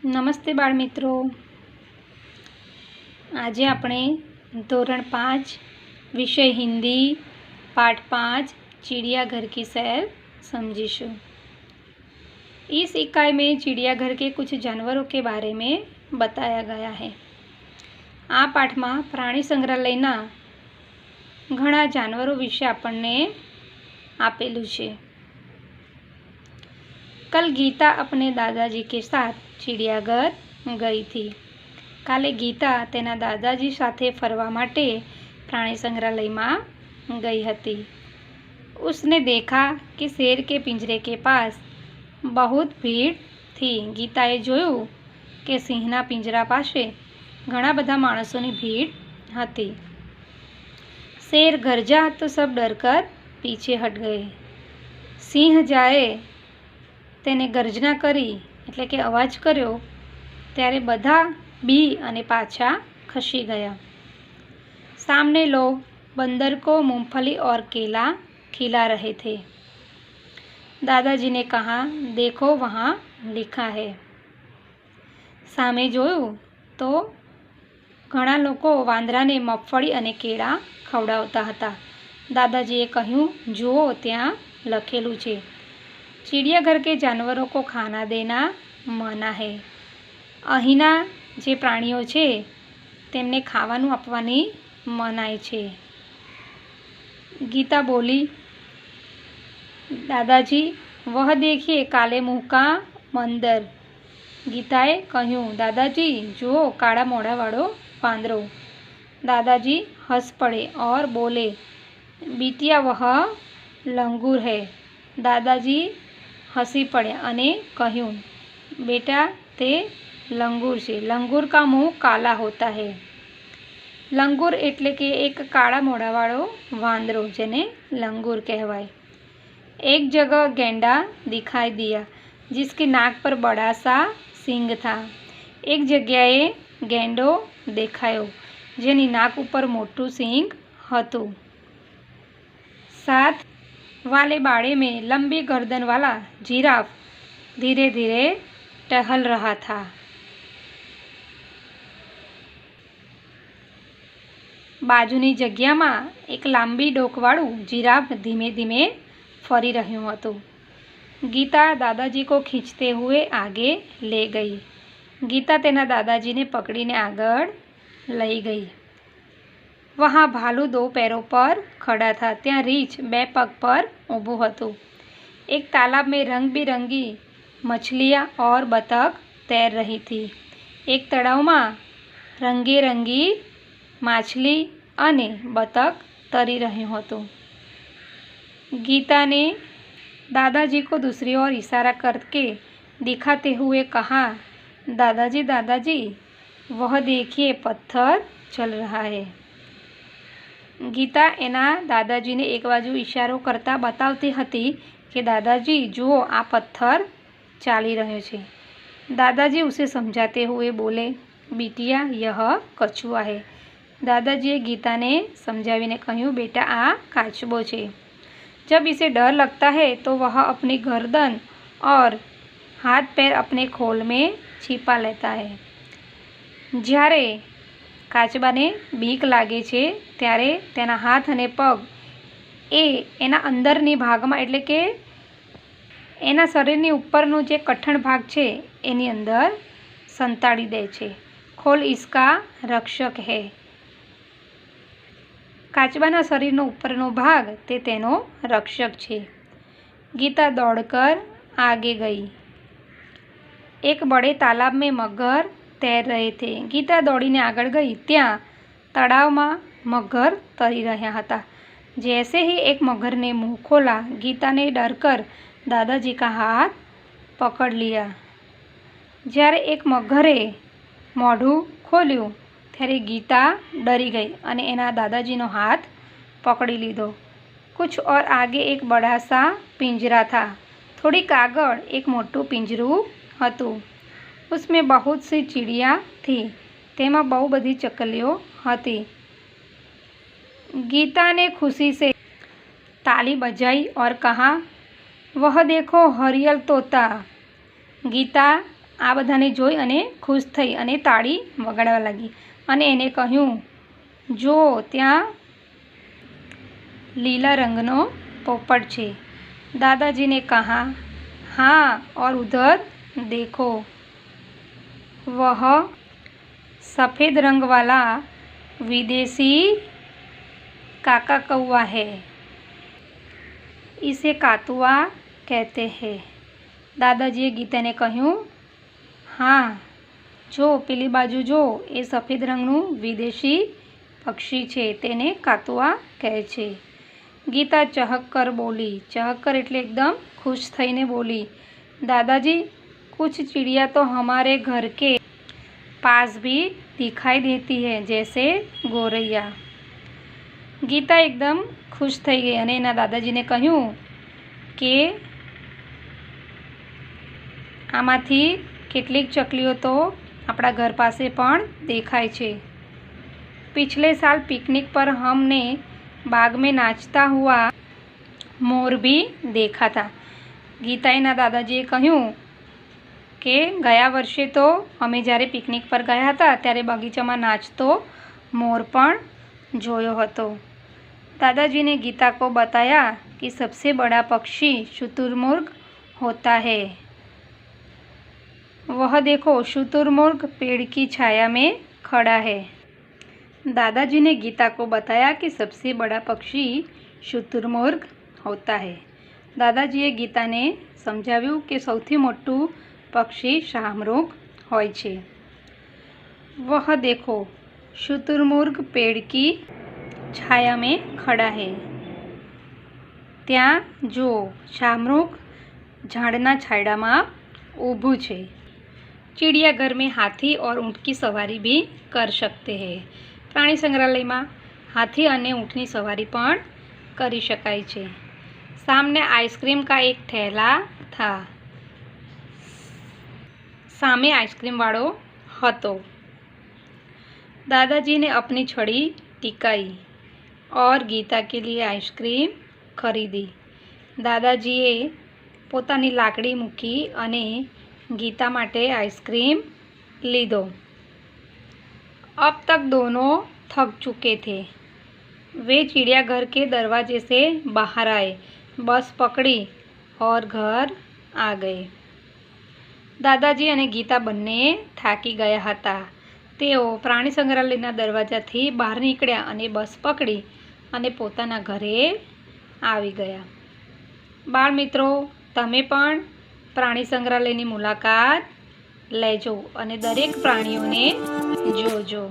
નમસ્તે બાળ મિત્રો, આજે આપણે ધોરણ 5 विषय हिंदी पाठ 5 चिड़ियाघर की सैर समझीशु। इस इकाई में चिड़ियाघर के कुछ जानवरों के बारे में बताया गया है। आ पाठ में प्राणी संग्रहालयना घणा जानवरों विषे आपने आपेलू छे। कल गीता अपने दादाजी के साथ चिड़ियाघर गई थी। काले गीता तेना दादाजी साथे फरवा माटे प्राणी संग्रहालय में गई हती। उसने देखा कि शेर के पिंजरे के पास बहुत भीड़ थी। गीताए जोयु कि सिंहना पिंजरा पासे घणा बधा माणसोनी भीड़ हती। शेर गरजा तो सब डरकर पीछे हट गए। सिंह जाए तेने गर्जना करी એટલે કે અવાજ કર્યો ત્યારે બધા બી અને પાછા ખસી ગયા। सामने लोग बंदर को मूंगफली और केला खिला रहे थे। दादाजी ने कहा, देखो वहाँ लिखा है। सामे जोયું तो घणा लोको वांदराने मगफળી અને કેળા ખવડાવતા હતા। दादाजीए કહ્યું, જુઓ ત્યાં લખેલું છે, चिड़ियाघर के जानवरों को खाना देना मना है। અહીંના જે પ્રાણીઓ છે તેમને ખાવાનું આપવાની મનાઈ છે। गीता बोली, दादाजी वह देखिए काले मुँह का बंदर। गीताए કહ્યું, दादाजी जुओ काड़ा मोड़ा वाળો वांदरो। दादाजी हंस पड़े और बोले, बिटिया वह लंगूर है। दादाजी हंसी पड़े अने કહ્યું, बेटा ते लंगूर छे। लंगूर का मुँह काला होता है। लंगूर एटले के एक काळा मोढावाळो वांदरो जेने लंगूर कहवाय। एक जगह गेंडा दिखाई दिया जिसकी नाक पर बड़ा सा सींग था। एक जग्याए गेंडो देखायो जेनी नाक ऊपर मोटू सींग हतुं। साथ वाले बाड़े में लंबी गर्दन वाला जिराफ धीरे धीरे टहल रहा था। बाजूनी जग्यामां एक लांबी डोकवाळुं जिराफ धीमे धीमे फरी रह्युं हतुं। गीता दादाजी को खींचते हुए आगे ले गई। गीता तेना दादाजी ने पकड़ीने आगळ लई गई। वहाँ भालू 2 पैरों पर खड़ा था। त्यां रीछ 2 पग पर ऊभुं हतुं। एक तालाब में रंग बिरंगी मछलियाँ और बतख तैर रही थी। एक तળાવ में रंगे रंगी माछली अने बतख तरी रह्युं हतुं। गीता ने दादाजी को दूसरी ओर इशारा करके दिखाते हुए कहा, दादाजी दादाजी वह देखिए पत्थर चल रहा है। गीता एना दादाजी ने एक बाजू इशारो करता बतावती हती कि दादाजी जुओ आ पत्थर चाली रह्यो छे। दादाजी उसे समझाते हुए बोले, बिटिया यह कछुआ है। दादाजीए गीता ने समझावीने कह્યું, बेटा आ काचबो छे। जब इसे डर लगता है तो वह अपनी गर्दन और हाथ पैर अपने खोल में छिपा लेता है। જ્યારે કાચબાને બીક લાગે છે ત્યારે તેના હાથ અને પગ એના અંદરની ભાગમાં એટલે કે એના શરીરની ઉપરનું જે કઠણ ભાગ છે એની અંદર સંતાડી દે છે। ખોલ इसका रक्षक है। કાચબાના શરીરનો ઉપરનો ભાગ તે તેનો રક્ષક છે। गीता दौड़कर आगे गई। एक बड़े तालाब में मगर तैर रहे थे। गीता दौड़ीने आगळ गई। ત્યાં તળાવમાં મગર તરી રહ્યા હતા। जैसे ही एक मगर ने मुंह खोला, गीता ने डरकर दादाजी का हाथ पकड़ लिया। જ્યારે એક મગરે મોઢું ખોલ્યું ત્યારે ગીતા डरी गई અને એના દાદાજીનો हाथ पकड़ी लीधो। कुछ और आगे एक बड़ा सा पिंजरा था। थोड़ीक आगळ एक मोटું पिंजરું હતું। उसमें बहुत सी चिड़िया थी। तेमां बहु बधी चकलियों हती। गीता ने खुशी से ताली बजाई और कहा, वह देखो हरियल तोता। गीता આ બધાને જોઈ અને ખુશ થઈ અને તાળી વગાડવા લાગી અને એને કહ્યું, જો ત્યાં લીલા રંગનો પોપટ છે। दादाजी ने कहा, हाँ, और उधर देखो, वह सफ़ेद रंग वाला विदेशी काका कौआ है, इसे कातुआ कहते हैं। दादाजीए गीताने કહ્યું, હા, જો પેલી બાજુ જો, એ સફેદ રંગનું વિદેશી પક્ષી છે, તેને કાતુઆ કહે છે। गीता चहक कर बोली। चहक कर એટલે एकदम खुश થઈને બોલી, दादाजी, कुछ चिड़िया तो हमारे घर के पास भी दिखाई देती है, जैसे गोरैया। गीता एकदम खुश થઈ ગઈ અને એના દાદાજીને કહ્યું કે આમાંથી કેટલીક ચકલીઓ તો આપણા ઘર પાસે પણ દેખાય છે। पिछले साल पिकनिक पर हमने बाग में नाचता हुआ मोर भी देखा था। गीताएना दादाजीए કહ્યું કે ગયા વર્ષે તો અમે જ્યારે પિકનિક પર ગયા હતા ત્યારે બગીચામાં નાચતો મોર પણ જોયો હતો। दादाजी ने गीता को बताया कि सबसे बड़ा पक्षी शुतुरमुर्ग होता है। वह देखो, शुतुरमुर्ग पेड़ की छाया में खड़ा है। दादाजी ने गीता को बताया कि सबसे बड़ा पक्षी शुतुरमुर्ग होता है। दादाजीए गीताने समझाव्યું કે સૌથી મોટું પક્ષી શાહમૃગ હોય છે। वह देखो, शुतुरमुर्ग पेड़ की छाया में खड़ा है। ત્યાં જો, શાહમૃગ झाड़ना छायडाમાં ઊભું છે। चिड़ियाघर में हाथी और ऊँट की सवारी भी कर सकते हैं। प्राणी संग्रहालय में हाथी और ऊँटनी सवारी पण करी शकाय छे। सामने आइसक्रीम का एक ठेला था। सामे आइसक्रीम वाळो हतो। दादाजी ने अपनी छड़ी टिकाई और गीता के लिए आइसक्रीम खरीदी। दादाजीए पोतानी लाकड़ी मूकी अने गीता माटे आइसक्रीम लीधो। अब तक दोनों थक चुके थे। वे चिड़ियाघर के दरवाजे से बाहर आए, बस पकड़ी और घर आ गए। दादाजी અને ગીતા બંને થાકી ગયા હતા। તેઓ પ્રાણી સંગ્રહાલયના દરવાજાથી બહાર નીકળ્યા અને બસ પકડી અને પોતાના ઘરે આવી ગયા। બાળ મિત્રો, તમે પણ પ્રાણી સંગ્રહાલયની મુલાકાત લેજો અને દરેક પ્રાણીઓને જોજો।